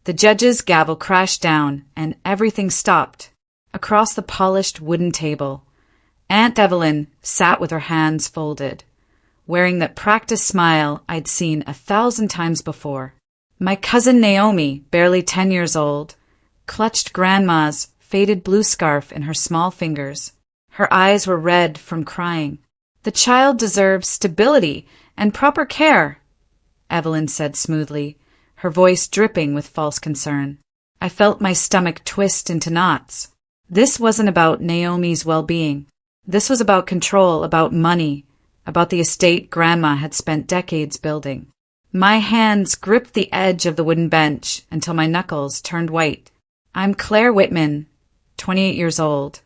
The judge's gavel crashed down, and everything stopped. Across the polished wooden table, Aunt Evelyn sat with her hands folded, wearing that practiced smile I'd seen 1,000 times before. My cousin Naomi, barely 10 years old, clutched Grandma's faded blue scarf in her small fingers. Her eyes were red from crying. "The child deserves stability and proper care," Evelyn said smoothly, her voice dripping with false concern. I felt my stomach twist into knots. This wasn't about Naomi's well-being. This was about control, about money, about the estate Grandma had spent decades building. My hands gripped the edge of the wooden bench until my knuckles turned white. I'm Claire Whitman, 28 years old,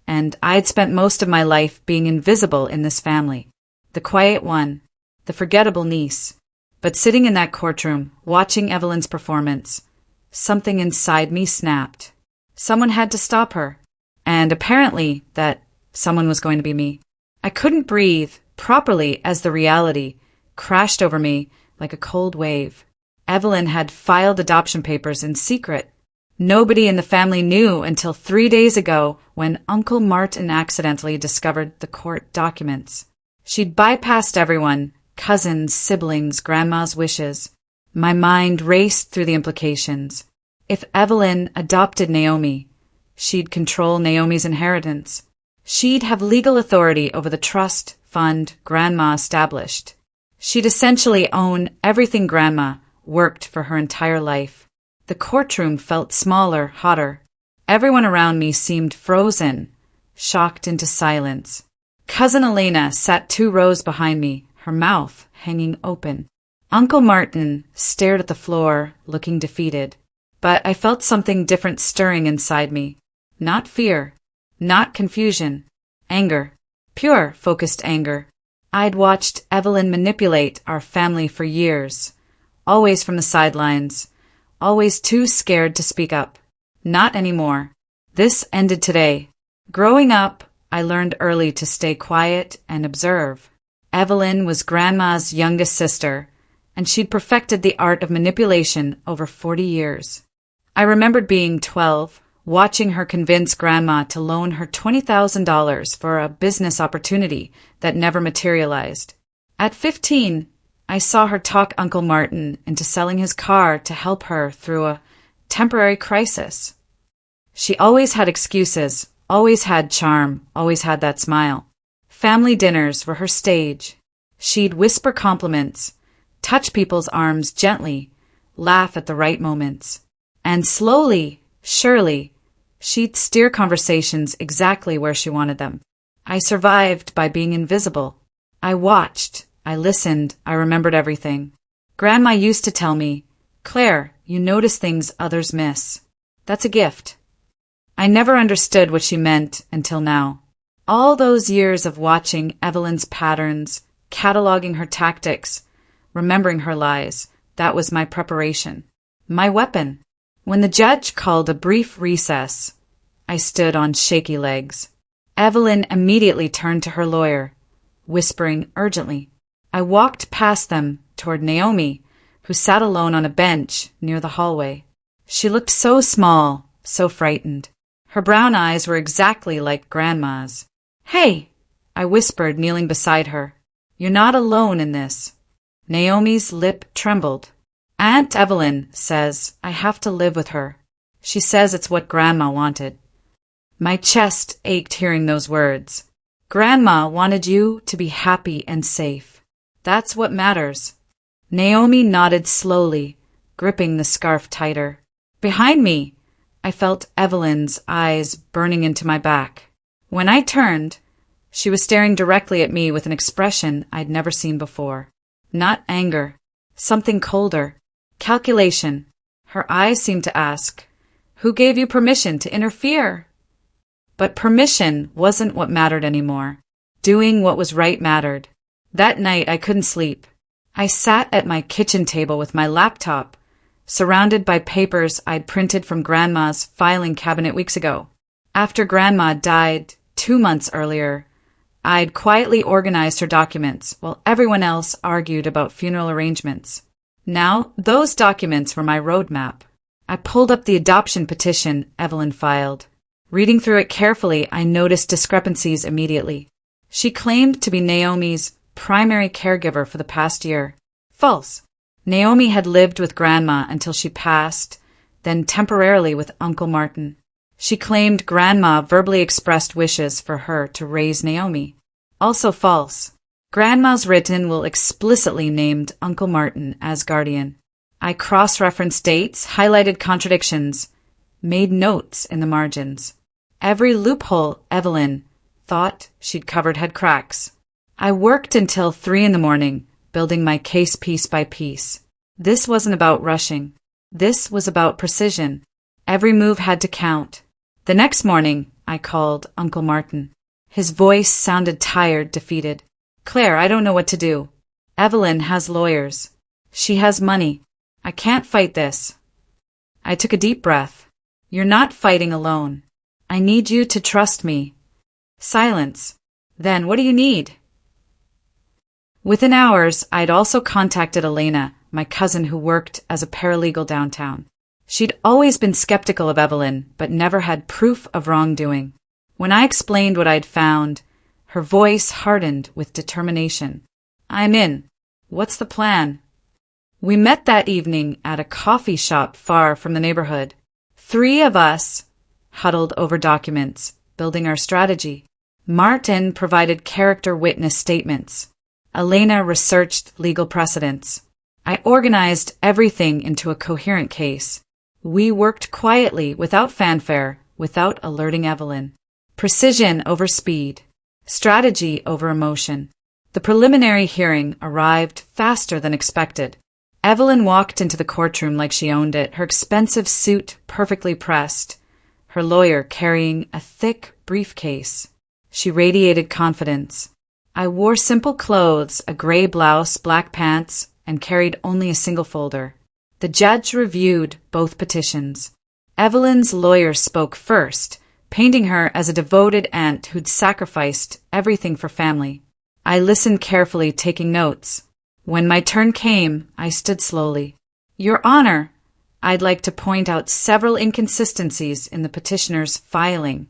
and I'd spent most of my life being invisible in this family. The quiet one, the forgettable niece. But sitting in that courtroom, watching Evelyn's performance, something inside me snapped. Someone had to stop her, and apparently that someone was going to be me. I couldn't breathe properly as the reality crashed over me like a cold wave. Evelyn had filed adoption papers in secret. Nobody in the family knew until 3 days ago when Uncle Martin accidentally discovered the court documents. She'd bypassed everyone, cousins, siblings, Grandma's wishes. My mind raced through the implications. If Evelyn adopted Naomi, she'd control Naomi's inheritance. She'd have legal authority over the trust fund Grandma established. She'd essentially own everything Grandma worked for her entire life. The courtroom felt smaller, hotter. Everyone around me seemed frozen, shocked into silence. Cousin Elena sat 2 rows behind me, her mouth hanging open. Uncle Martin stared at the floor, looking defeated. But I felt something different stirring inside me. Not fear, not confusion, anger. Pure, focused anger. I'd watched Evelyn manipulate our family for years, always from the sidelines, always too scared to speak up. Not anymore. This ended today. Growing up, I learned early to stay quiet and observe. Evelyn was Grandma's youngest sister, and she'd perfected the art of manipulation over 40 years. I remembered being 12, watching her convince Grandma to loan her $20,000 for a business opportunity that never materialized. At 15, I saw her talk Uncle Martin into selling his car to help her through a temporary crisis. She always had excuses, always had charm, always had that smile. Family dinners were her stage. She'd whisper compliments, touch people's arms gently, laugh at the right moments. And slowly, surely, she'd steer conversations exactly where she wanted them. I survived by being invisible. I watched, I listened, I remembered everything. Grandma used to tell me, "Claire, you notice things others miss. That's a gift." I never understood what she meant until now. All those years of watching Evelyn's patterns, cataloging her tactics, remembering her lies, that was my preparation. My weapon. When the judge called a brief recess, I stood on shaky legs. Evelyn immediately turned to her lawyer, whispering urgently. I walked past them toward Naomi, who sat alone on a bench near the hallway. She looked so small, so frightened. Her brown eyes were exactly like Grandma's. "Hey," I whispered, kneeling beside her. "You're not alone in this." Naomi's lip trembled. "Aunt Evelyn says I have to live with her. She says it's what Grandma wanted." My chest ached hearing those words. Grandma wanted you to be happy and safe. That's what matters. Naomi nodded slowly, gripping the scarf tighter. Behind me, I felt Evelyn's eyes burning into my back. When I turned, she was staring directly at me with an expression I'd never seen before. Not anger, something colder. Calculation. Her eyes seemed to ask, "Who gave you permission to interfere?" But permission wasn't what mattered anymore. Doing what was right mattered. That night I couldn't sleep. I sat at my kitchen table with my laptop, surrounded by papers I'd printed from Grandma's filing cabinet weeks ago. After Grandma died 2 months earlier, I'd quietly organized her documents while everyone else argued about funeral arrangements. Now, those documents were my roadmap. I pulled up the adoption petition Evelyn filed. Reading through it carefully, I noticed discrepancies immediately. She claimed to be Naomi's primary caregiver for the past year. False. Naomi had lived with Grandma until she passed, then temporarily with Uncle Martin. She claimed Grandma verbally expressed wishes for her to raise Naomi. Also false. Grandma's written will explicitly named Uncle Martin as guardian. I cross-referenced dates, highlighted contradictions, made notes in the margins. Every loophole Evelyn thought she'd covered had cracks. I worked until 3 a.m, building my case piece by piece. This wasn't about rushing. This was about precision. Every move had to count. The next morning, I called Uncle Martin. His voice sounded tired, defeated. Claire, I don't know what to do. Evelyn has lawyers. She has money. I can't fight this. I took a deep breath. You're not fighting alone. I need you to trust me. Silence. Then what do you need? Within hours, I'd also contacted Elena, my cousin who worked as a paralegal downtown. She'd always been skeptical of Evelyn, but never had proof of wrongdoing. When I explained what I'd found, her voice hardened with determination. I'm in. What's the plan? We met that evening at a coffee shop far from the neighborhood. 3 of us huddled over documents, building our strategy. Martin provided character witness statements. Elena researched legal precedents. I organized everything into a coherent case. We worked quietly, without fanfare, without alerting Evelyn. Precision over speed. Strategy over emotion. The preliminary hearing arrived faster than expected. Evelyn walked into the courtroom like she owned it, her expensive suit perfectly pressed, her lawyer carrying a thick briefcase. She radiated confidence. I wore simple clothes, a gray blouse, black pants, and carried only a single folder. The judge reviewed both petitions. Evelyn's lawyer spoke first, painting her as a devoted aunt who'd sacrificed everything for family. I listened carefully, taking notes. When my turn came, I stood slowly. Your Honor, I'd like to point out several inconsistencies in the petitioner's filing.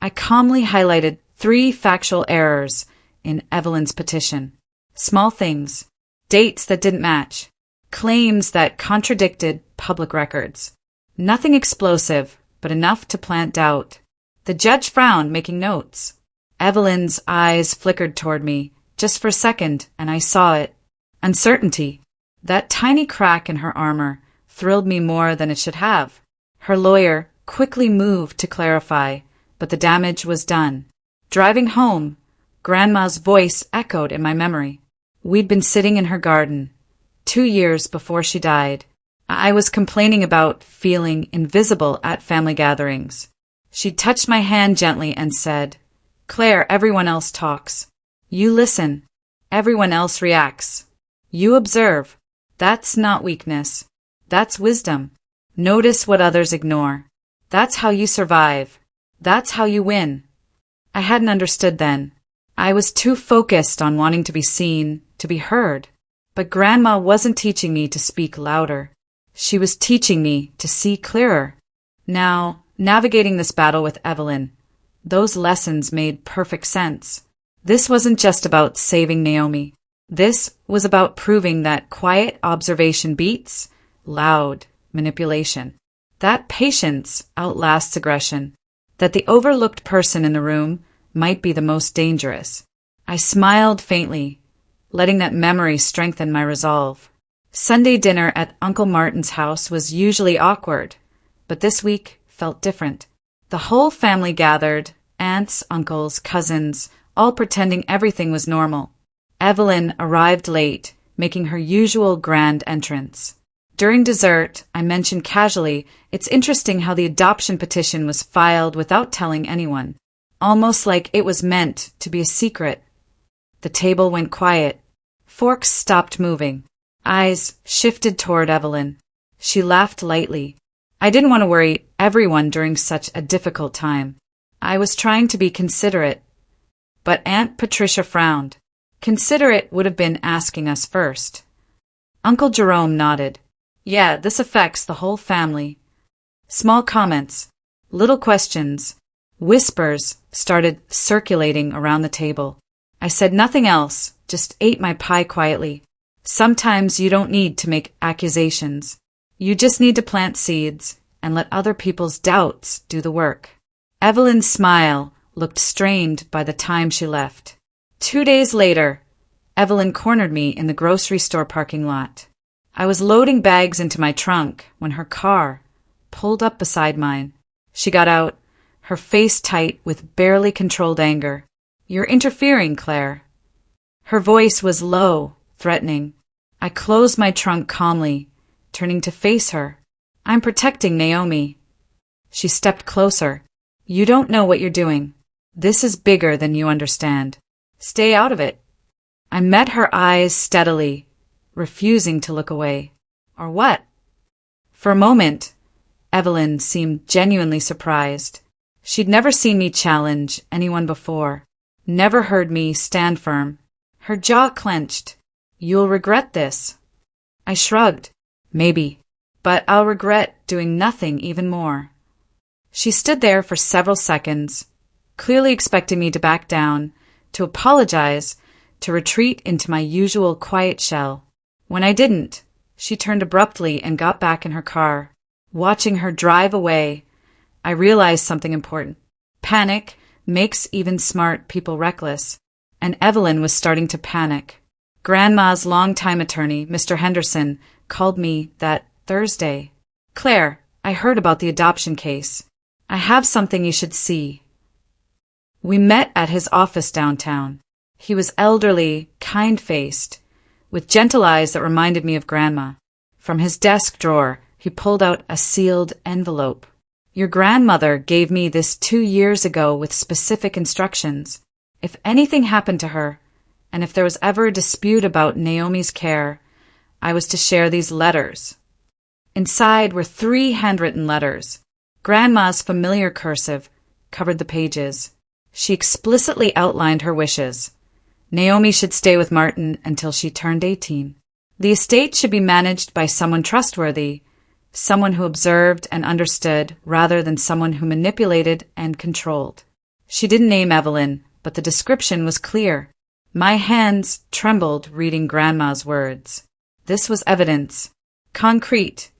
I calmly highlighted 3 factual errors in Evelyn's petition. Small things. Dates that didn't match. Claims that contradicted public records. Nothing explosive, but enough to plant doubt. The judge frowned, making notes. Evelyn's eyes flickered toward me, just for a second, and I saw it. Uncertainty. That tiny crack in her armor thrilled me more than it should have. Her lawyer quickly moved to clarify, but the damage was done. Driving home, Grandma's voice echoed in my memory. We'd been sitting in her garden, 2 years before she died. I was complaining about feeling invisible at family gatherings. She touched my hand gently and said, Claire, everyone else talks. You listen. Everyone else reacts. You observe. That's not weakness. That's wisdom. Notice what others ignore. That's how you survive. That's how you win. I hadn't understood then. I was too focused on wanting to be seen, to be heard. But Grandma wasn't teaching me to speak louder. She was teaching me to see clearer. Now, navigating this battle with Evelyn, those lessons made perfect sense. This wasn't just about saving Naomi. This was about proving that quiet observation beats loud manipulation. That patience outlasts aggression. That the overlooked person in the room might be the most dangerous. I smiled faintly, letting that memory strengthen my resolve. Sunday dinner at Uncle Martin's house was usually awkward, but this week felt different. The whole family gathered, aunts, uncles, cousins, all pretending everything was normal. Evelyn arrived late, making her usual grand entrance. During dessert, I mentioned casually, it's interesting how the adoption petition was filed without telling anyone, almost like it was meant to be a secret. The table went quiet. Forks stopped moving. Eyes shifted toward Evelyn. She laughed lightly. I didn't want to worry everyone during such a difficult time. I was trying to be considerate. But Aunt Patricia frowned. Considerate would have been asking us first. Uncle Jerome nodded. Yeah, this affects the whole family. Small comments, little questions, whispers started circulating around the table. I said nothing else, just ate my pie quietly. Sometimes you don't need to make accusations. You just need to plant seeds and let other people's doubts do the work. Evelyn's smile looked strained by the time she left. 2 days later, Evelyn cornered me in the grocery store parking lot. I was loading bags into my trunk when her car pulled up beside mine. She got out, her face tight with barely controlled anger. "You're interfering, Claire." Her voice was low, threatening. I closed my trunk calmly, turning to face her. "I'm protecting Naomi." She stepped closer. "You don't know what you're doing. This is bigger than you understand. Stay out of it." I met her eyes steadily, refusing to look away. "Or what?" For a moment, Evelyn seemed genuinely surprised. She'd never seen me challenge anyone before, never heard me stand firm. Her jaw clenched. "You'll regret this." I shrugged. "Maybe, but I'll regret doing nothing even more." She stood there for several seconds, clearly expecting me to back down, to apologize, to retreat into my usual quiet shell. When I didn't, she turned abruptly and got back in her car. Watching her drive away, I realized something important. Panic makes even smart people reckless, and Evelyn was starting to panic. Grandma's longtime attorney, Mr. Henderson, called me that Thursday. "Claire, I heard about the adoption case. I have something you should see." We met at his office downtown. He was elderly, kind-faced, with gentle eyes that reminded me of Grandma. From his desk drawer, he pulled out a sealed envelope. "Your grandmother gave me this 2 years ago with specific instructions. If anything happened to her, and if there was ever a dispute about Naomi's care, I was to share these letters." Inside were 3 handwritten letters. Grandma's familiar cursive covered the pages. She explicitly outlined her wishes. Naomi should stay with Martin until she turned 18. The estate should be managed by someone trustworthy, someone who observed and understood rather than someone who manipulated and controlled. She didn't name Evelyn, but the description was clear. My hands trembled reading Grandma's words. This was evidence, concrete,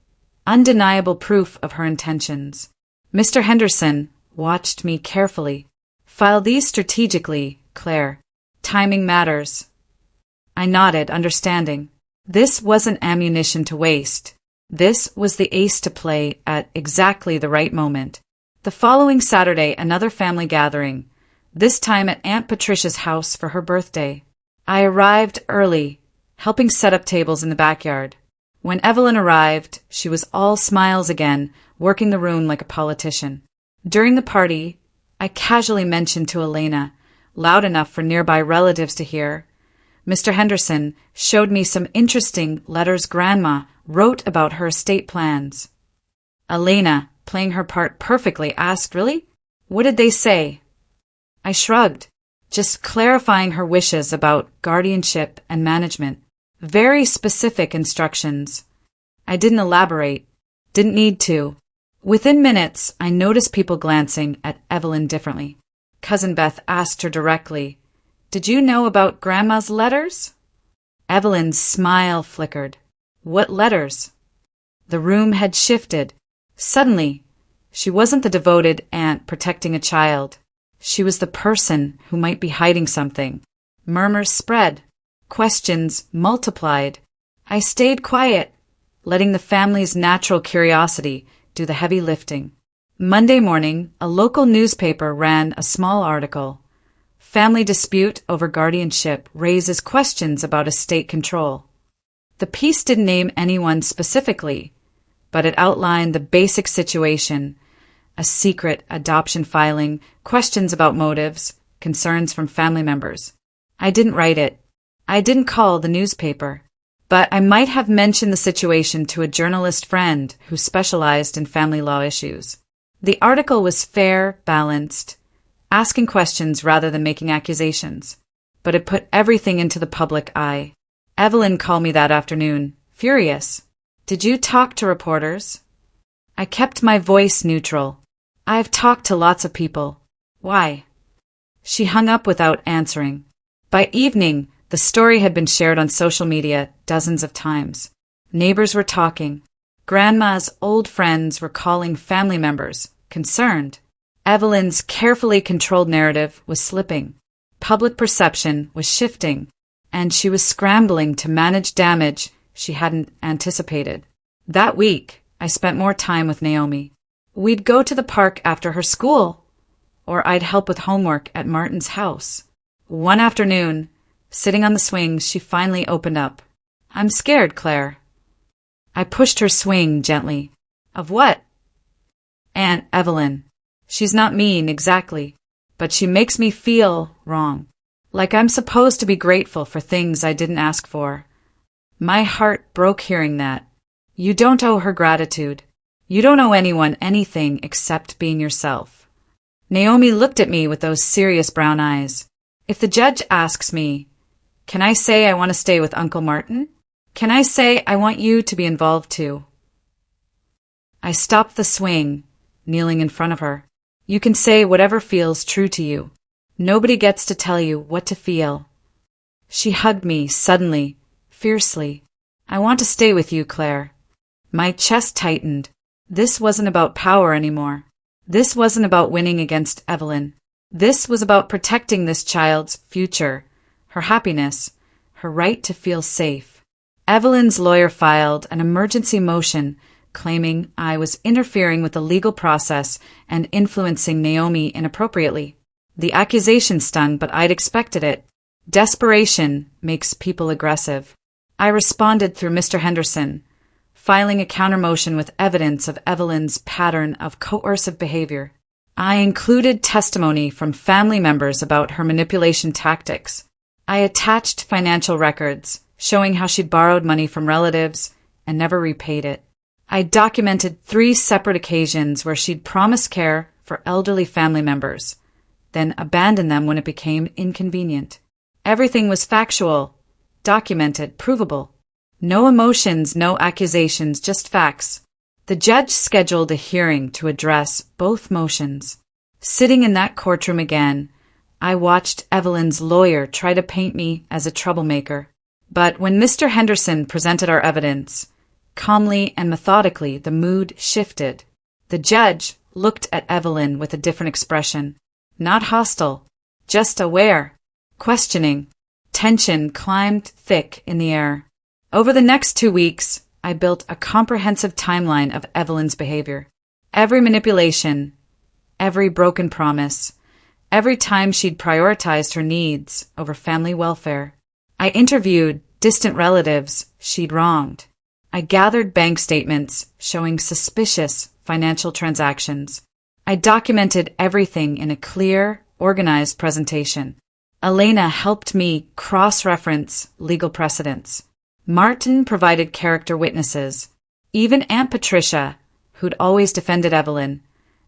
undeniable proof of her intentions. Mr. Henderson watched me carefully. "File these strategically, Claire. Timing matters." I nodded, understanding. This wasn't ammunition to waste. This was the ace to play at exactly the right moment. The following Saturday, another family gathering, this time at Aunt Patricia's house for her birthday. I arrived early, helping set up tables in the backyard. When Evelyn arrived, she was all smiles again, working the room like a politician. During the party, I casually mentioned to Elena, loud enough for nearby relatives to hear, Mr. Henderson showed me some interesting letters Grandma wrote about her estate plans. Elena, playing her part perfectly, asked, "Really? What did they say?" I shrugged, just clarifying her wishes about guardianship and management. Very specific instructions. I didn't elaborate, didn't need to. Within minutes, I noticed people glancing at Evelyn differently. Cousin Beth asked her directly, "Did you know about Grandma's letters?" Evelyn's smile flickered. "What letters?" The room had shifted. Suddenly, she wasn't the devoted aunt protecting a child. She was the person who might be hiding something. Murmurs spread. Questions multiplied. I stayed quiet, letting the family's natural curiosity do the heavy lifting. Monday morning, a local newspaper ran a small article. Family dispute over guardianship raises questions about estate control. The piece didn't name anyone specifically, but it outlined the basic situation: a secret adoption filing, questions about motives, concerns from family members. I didn't write it. I didn't call the newspaper. But I might have mentioned the situation to a journalist friend who specialized in family law issues. The article was fair, balanced, asking questions rather than making accusations. But it put everything into the public eye. Evelyn called me that afternoon, furious. Did you talk to reporters? I kept my voice neutral. I've talked to lots of people. Why? She hung up without answering. By evening, the story had been shared on social media dozens of times. Neighbors were talking. Grandma's old friends were calling family members, concerned. Evelyn's carefully controlled narrative was slipping. Public perception was shifting, and she was scrambling to manage damage she hadn't anticipated. That week, I spent more time with Naomi. We'd go to the park after her school, or I'd help with homework at Martin's house. One afternoon, sitting on the swings, she finally opened up. I'm scared, Claire. I pushed her swing gently. Of what? Aunt Evelyn. She's not mean, exactly, but she makes me feel wrong. Like I'm supposed to be grateful for things I didn't ask for. My heart broke hearing that. You don't owe her gratitude. You don't owe anyone anything except being yourself. Naomi looked at me with those serious brown eyes. If the judge asks me, can I say I want to stay with Uncle Martin? Can I say I want you to be involved too? I stopped the swing, kneeling in front of her. You can say whatever feels true to you. Nobody gets to tell you what to feel. She hugged me suddenly, fiercely. I want to stay with you, Claire. My chest tightened. This wasn't about power anymore. This wasn't about winning against Evelyn. This was about protecting this child's future, her happiness, her right to feel safe. Evelyn's lawyer filed an emergency motion claiming I was interfering with the legal process and influencing Naomi inappropriately. The accusation stung, but I'd expected it. Desperation makes people aggressive. I responded through Mr. Henderson, filing a countermotion with evidence of Evelyn's pattern of coercive behavior. I included testimony from family members about her manipulation tactics. I attached financial records showing how she'd borrowed money from relatives and never repaid it. I documented 3 separate occasions where she'd promised care for elderly family members, then abandoned them when it became inconvenient. Everything was factual, documented, provable. No emotions, no accusations, just facts. The judge scheduled a hearing to address both motions. Sitting in that courtroom again, I watched Evelyn's lawyer try to paint me as a troublemaker. But when Mr. Henderson presented our evidence, calmly and methodically, the mood shifted. The judge looked at Evelyn with a different expression. Not hostile, just aware, questioning. Tension climbed thick in the air. Over the next 2 weeks, I built a comprehensive timeline of Evelyn's behavior. Every manipulation, every broken promise, every time she'd prioritized her needs over family welfare. I interviewed distant relatives she'd wronged. I gathered bank statements showing suspicious financial transactions. I documented everything in a clear, organized presentation. Elena helped me cross-reference legal precedents. Martin provided character witnesses. Even Aunt Patricia, who'd always defended Evelyn,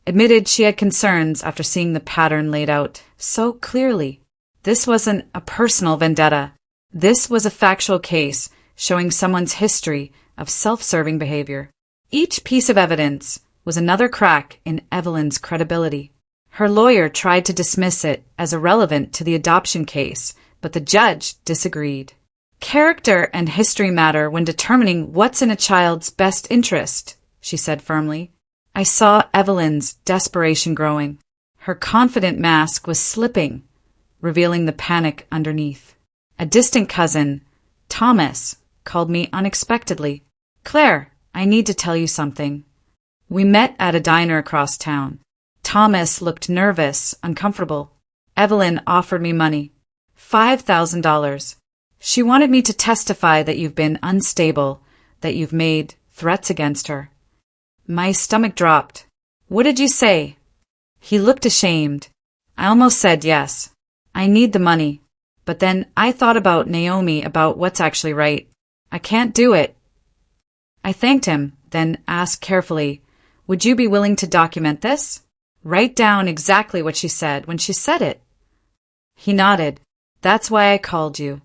admitted she had concerns after seeing the pattern laid out so clearly. This wasn't a personal vendetta. This was a factual case showing someone's history of self-serving behavior. Each piece of evidence was another crack in Evelyn's credibility. Her lawyer tried to dismiss it as irrelevant to the adoption case, but the judge disagreed. Character and history matter when determining what's in a child's best interest, she said firmly. I saw Evelyn's desperation growing. Her confident mask was slipping, revealing the panic underneath. A distant cousin, Thomas, called me unexpectedly. Claire, I need to tell you something. We met at a diner across town. Thomas looked nervous, uncomfortable. Evelyn offered me money. $5,000. She wanted me to testify that you've been unstable, that you've made threats against her. My stomach dropped. What did you say? He looked ashamed. I almost said yes. I need the money. But then I thought about Naomi, about what's actually right. I can't do it. I thanked him, then asked carefully, would you be willing to document this? Write down exactly what she said when she said it. He nodded. That's why I called you.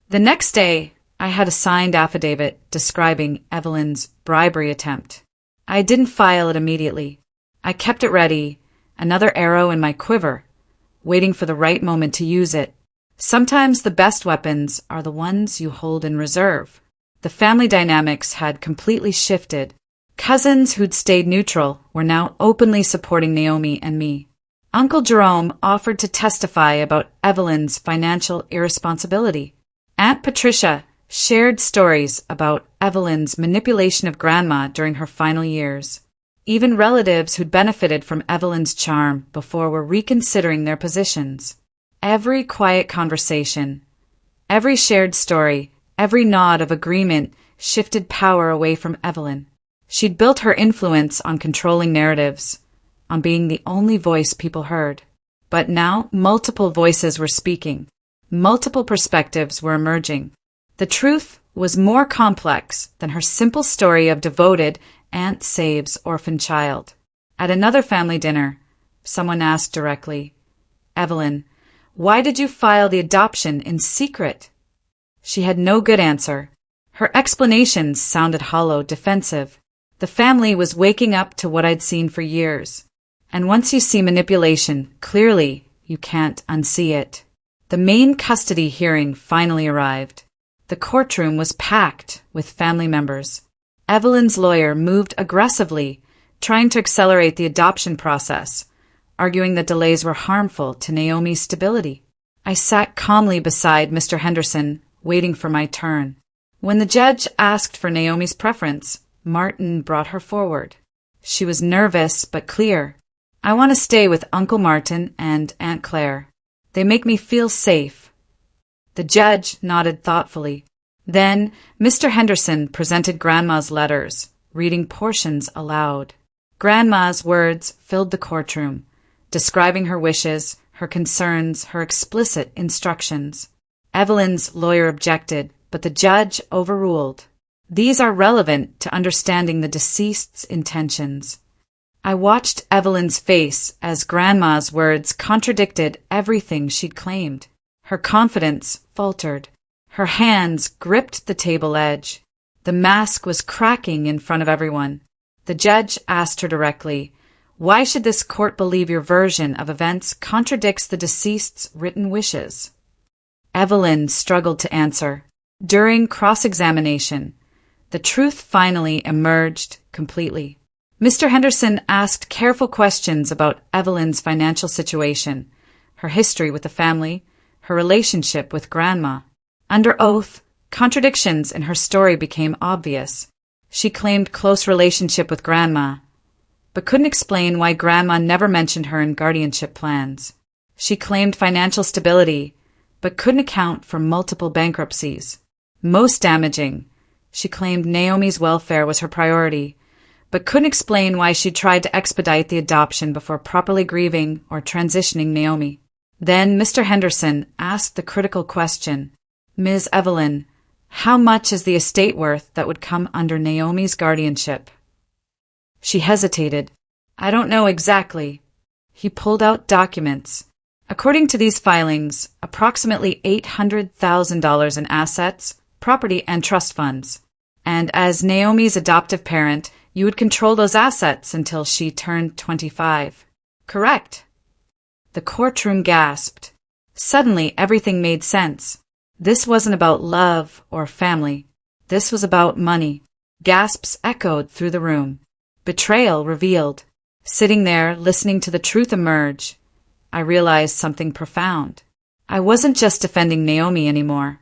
The next day, I had a signed affidavit describing Evelyn's bribery attempt. I didn't file it immediately. I kept it ready, another arrow in my quiver, waiting for the right moment to use it. Sometimes the best weapons are the ones you hold in reserve. The family dynamics had completely shifted. Cousins who'd stayed neutral were now openly supporting Naomi and me. Uncle Jerome offered to testify about Evelyn's financial irresponsibility. Aunt Patricia shared stories about Evelyn's manipulation of Grandma during her final years. Even relatives who'd benefited from Evelyn's charm before were reconsidering their positions. Every quiet conversation, every shared story, every nod of agreement shifted power away from Evelyn. She'd built her influence on controlling narratives, on being the only voice people heard. But now multiple voices were speaking. Multiple perspectives were emerging. The truth was more complex than her simple story of devoted Aunt Sabe's orphan child. At another family dinner, someone asked directly, "Evelyn, why did you file the adoption in secret?" She had no good answer. Her explanations sounded hollow, defensive. The family was waking up to what I'd seen for years. And once you see manipulation, clearly you can't unsee it. The main custody hearing finally arrived. The courtroom was packed with family members. Evelyn's lawyer moved aggressively, trying to accelerate the adoption process, arguing that delays were harmful to Naomi's stability. I sat calmly beside Mr. Henderson, waiting for my turn. When the judge asked for Naomi's preference, Martin brought her forward. She was nervous but clear. "I want to stay with Uncle Martin and Aunt Claire. They make me feel safe." The judge nodded thoughtfully. Then Mr. Henderson presented Grandma's letters, reading portions aloud. Grandma's words filled the courtroom, describing her wishes, her concerns, her explicit instructions. Evelyn's lawyer objected, but the judge overruled. These are relevant to understanding the deceased's intentions. I watched Evelyn's face as Grandma's words contradicted everything she'd claimed. Her confidence faltered. Her hands gripped the table edge. The mask was cracking in front of everyone. The judge asked her directly, "Why should this court believe your version of events contradicts the deceased's written wishes?" Evelyn struggled to answer. During cross-examination, the truth finally emerged completely. Mr. Henderson asked careful questions about Evelyn's financial situation, her history with the family, her relationship with Grandma. Under oath, contradictions in her story became obvious. She claimed close relationship with Grandma, but couldn't explain why Grandma never mentioned her in guardianship plans. She claimed financial stability, but couldn't account for multiple bankruptcies. Most damaging, she claimed Naomi's welfare was her priority, but couldn't explain why she tried to expedite the adoption before properly grieving or transitioning Naomi. Then Mr. Henderson asked the critical question, "Ms. Evelyn, how much is the estate worth that would come under Naomi's guardianship?" She hesitated. "I don't know exactly." He pulled out documents. According to these filings, approximately $800,000 in assets, property, and trust funds. And as Naomi's adoptive parent, you would control those assets until she turned 25. Correct. The courtroom gasped. Suddenly, everything made sense. This wasn't about love or family. This was about money. Gasps echoed through the room. Betrayal revealed. Sitting there, listening to the truth emerge, I realized something profound. I wasn't just defending Naomi anymore.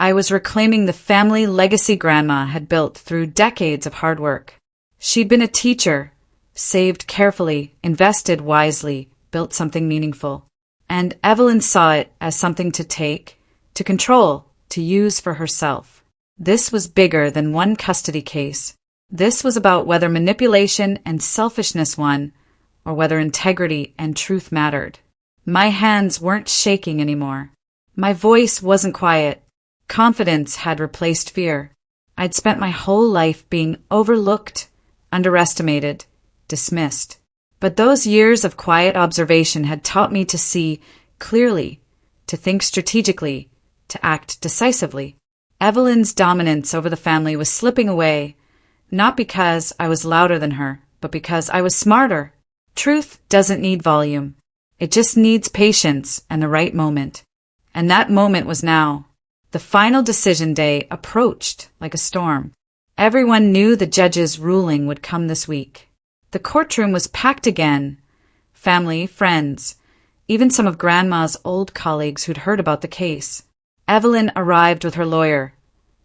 I was reclaiming the family legacy Grandma had built through decades of hard work. She'd been a teacher, saved carefully, invested wisely, built something meaningful. And Evelyn saw it as something to take, to control, to use for herself. This was bigger than one custody case. This was about whether manipulation and selfishness won, or whether integrity and truth mattered. My hands weren't shaking anymore. My voice wasn't quiet. Confidence had replaced fear. I'd spent my whole life being overlooked, underestimated, dismissed. But those years of quiet observation had taught me to see clearly, to think strategically, to act decisively. Evelyn's dominance over the family was slipping away, not because I was louder than her, but because I was smarter. Truth doesn't need volume. It just needs patience and the right moment. And that moment was now. The final decision day approached like a storm. Everyone knew the judge's ruling would come this week. The courtroom was packed again. Family, friends, even some of Grandma's old colleagues who'd heard about the case. Evelyn arrived with her lawyer,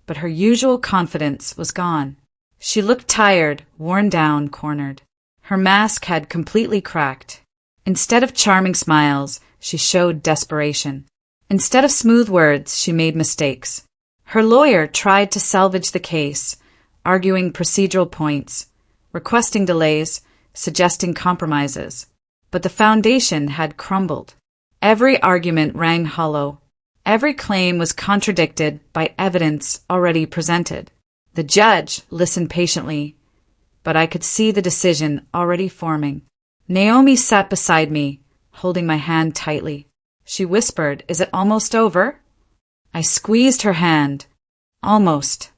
but her usual confidence was gone. She looked tired, worn down, cornered. Her mask had completely cracked. Instead of charming smiles, she showed desperation. Instead of smooth words, she made mistakes. Her lawyer tried to salvage the case, arguing procedural points, requesting delays, suggesting compromises. But the foundation had crumbled. Every argument rang hollow. Every claim was contradicted by evidence already presented. The judge listened patiently, but I could see the decision already forming. Naomi sat beside me, holding my hand tightly. She whispered, "Is it almost over?" I squeezed her hand. Almost.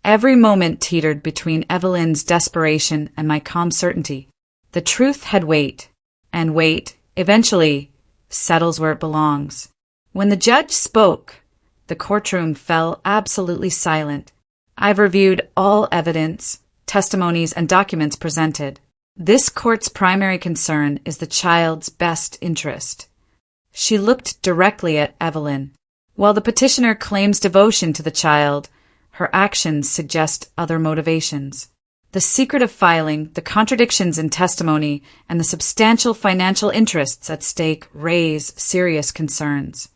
Every moment teetered between Evelyn's desperation and my calm certainty. The truth had weight, and weight, eventually, settles where it belongs. When the judge spoke, the courtroom fell absolutely silent. I've reviewed all evidence, testimonies, and documents presented. This court's primary concern is the child's best interest. She looked directly at Evelyn. While the petitioner claims devotion to the child, her actions suggest other motivations. The secret of filing, the contradictions in testimony, and the substantial financial interests at stake raise serious concerns.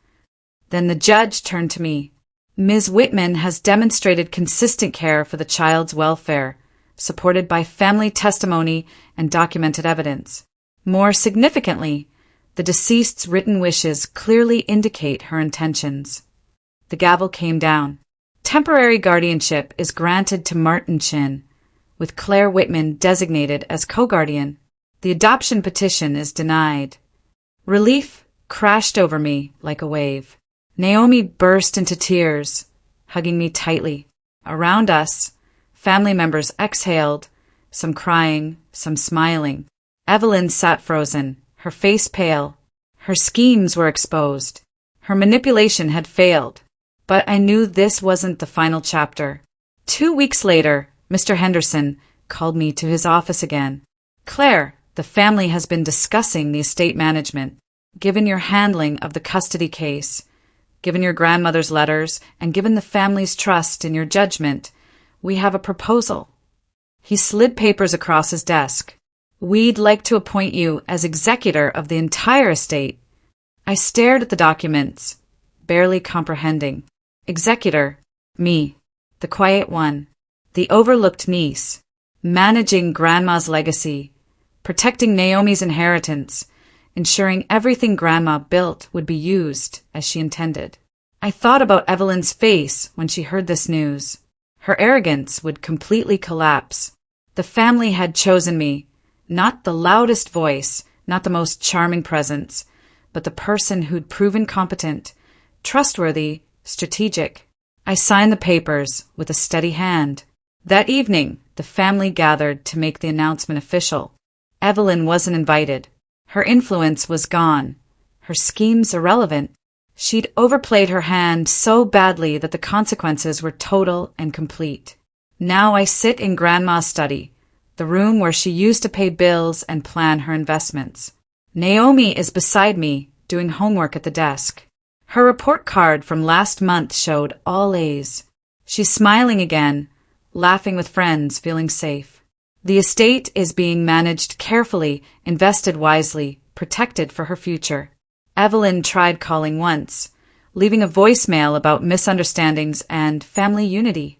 Then the judge turned to me. Ms. Whitman has demonstrated consistent care for the child's welfare, supported by family testimony and documented evidence. More significantly, the deceased's written wishes clearly indicate her intentions. The gavel came down. Temporary guardianship is granted to Martin Chin, with Claire Whitman designated as co-guardian. The adoption petition is denied. Relief crashed over me like a wave. Naomi burst into tears, hugging me tightly. Around us, family members exhaled, some crying, some smiling. Evelyn sat frozen, her face pale. Her schemes were exposed. Her manipulation had failed. But I knew this wasn't the final chapter. 2 weeks later, Mr. Henderson called me to his office again. "Claire, the family has been discussing the estate management. Given your handling of the custody case, given your grandmother's letters, and given the family's trust in your judgment, we have a proposal." He slid papers across his desk. "We'd like to appoint you as executor of the entire estate." I stared at the documents, barely comprehending. Executor, me, the quiet one, the overlooked niece, managing Grandma's legacy, protecting Naomi's inheritance, ensuring everything Grandma built would be used as she intended. I thought about Evelyn's face when she heard this news. Her arrogance would completely collapse. The family had chosen me, not the loudest voice, not the most charming presence, but the person who'd proven competent, trustworthy, strategic. I signed the papers with a steady hand. That evening, the family gathered to make the announcement official. Evelyn wasn't invited. Her influence was gone. Her schemes irrelevant. She'd overplayed her hand so badly that the consequences were total and complete. Now I sit in Grandma's study, the room where she used to pay bills and plan her investments. Naomi is beside me, doing homework at the desk. Her report card from last month showed all A's. She's smiling again, laughing with friends, feeling safe. The estate is being managed carefully, invested wisely, protected for her future. Evelyn tried calling once, leaving a voicemail about misunderstandings and family unity.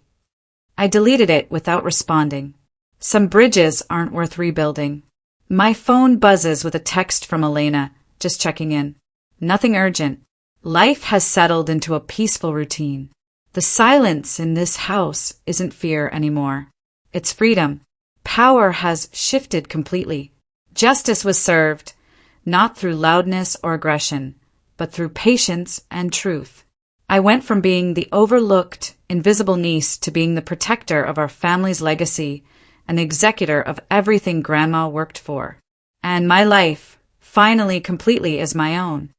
I deleted it without responding. Some bridges aren't worth rebuilding. My phone buzzes with a text from Elena, just checking in. Nothing urgent. Life has settled into a peaceful routine. The silence in this house isn't fear anymore. It's freedom. Power has shifted completely. Justice was served, not through loudness or aggression, but through patience and truth. I went from being the overlooked, invisible niece to being the protector of our family's legacy, an executor of everything Grandma worked for. And my life, finally completely, is my own.